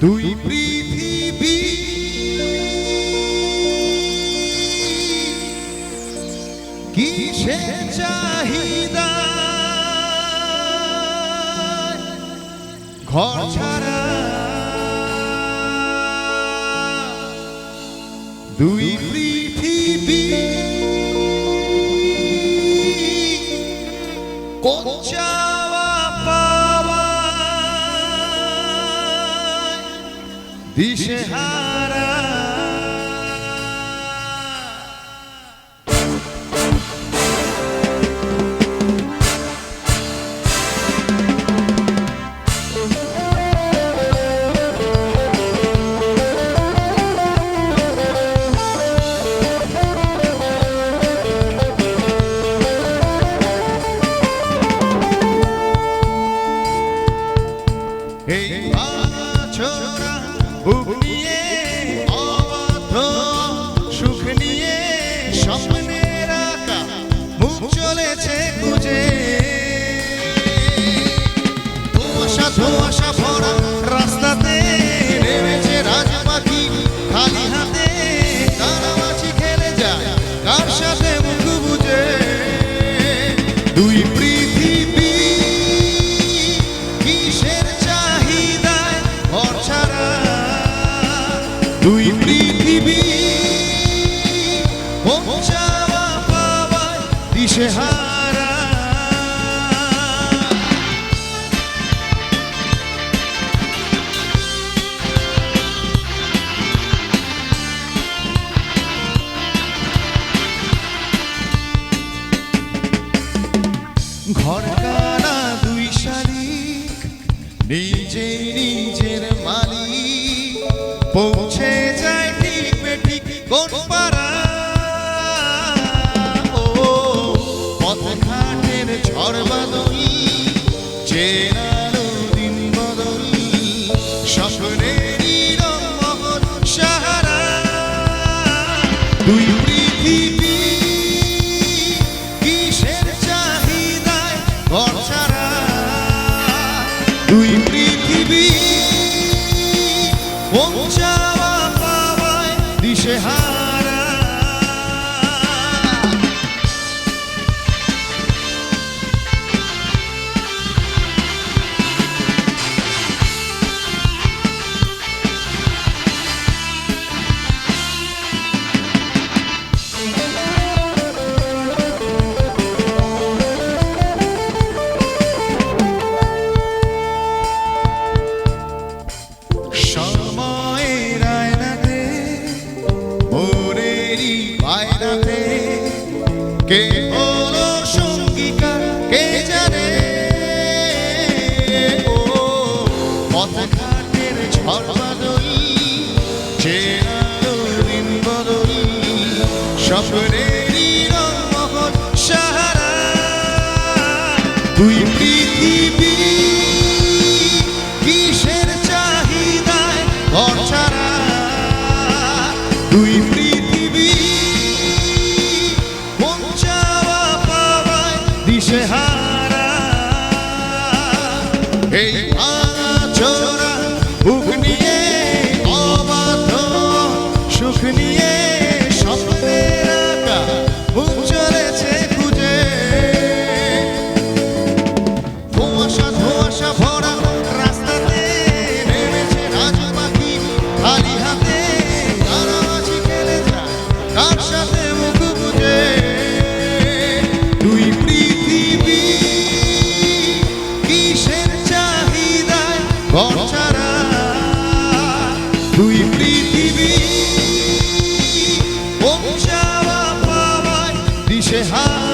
দুই পৃথিবী কিসের চাহিদা ঘর ছাড়া দুই পৃথিবী কোন চাওয়া পাওয়া দিশেহারা এই ছোড়া বুক নিয়ে অবাধ সুখ নিয়ে স্বপ্নের আঁকা মুখ চলেছে খুঁজে ধোঁয়াশা ধোঁয়াশা ভরা রাস্তাতে নেমেছে রাজ পাখি খালি হাতে কানামাছি খেলে যায় কার সাথে মুখ বুঝে দুই পৃথিবী কিসের চাহিদায় ঘর ছাড়া দুই পৃথিবী কোন চাওয়া পাওয়ায় দিশেহারা ঘর কানা দুই শালিক নিজে নিজের মালিক পৌঁছে যায় ঠিক বেঠিক কোন পাড়া ও পথ ঘাটের ঝড় বাদই চেনালো দিন বদলি স্বপ্নেরই রংমহল সাহারা দুই পৃথিবী কিসের চাহিদায় ঘর ছাড়া দুই পৃথিবী কোন চাওয়া পাওয়ায় দিশেহারা সময়ের আয়নাতে ভোরেরই বায়নাতে কে হলো সঙ্গীকার কে জানে ও পথ ঘাটের ঝড় বাদই চেনালো দিন বদলি স্বপ্নেরই রংমহল সাহারা দুই পৃথিবী কিসের চাহিদায় ঘর ছাড়া দুই পৃথিবী কোন চাওয়া পাওয়ায় দিশেহারা এই ছোড়া বুক নিয়ে অবাধ সুখ নিয়ে স্বপ্নের আঁকা মুখ চলেছে খুঁজে ধোঁয়াশা ধোঁয়াশা ভরা রাস্তাতে নেমেছে রাজ পাখি খালি হাতে কানামাছি খেলে যায় কার সাথে মুখ বুঝে দুই পৃথিবী কিসের চাহিদায় ঘর ছাড়া দুই পৃথিবী কোন চাওয়া পাওয়ায় দিশেহারা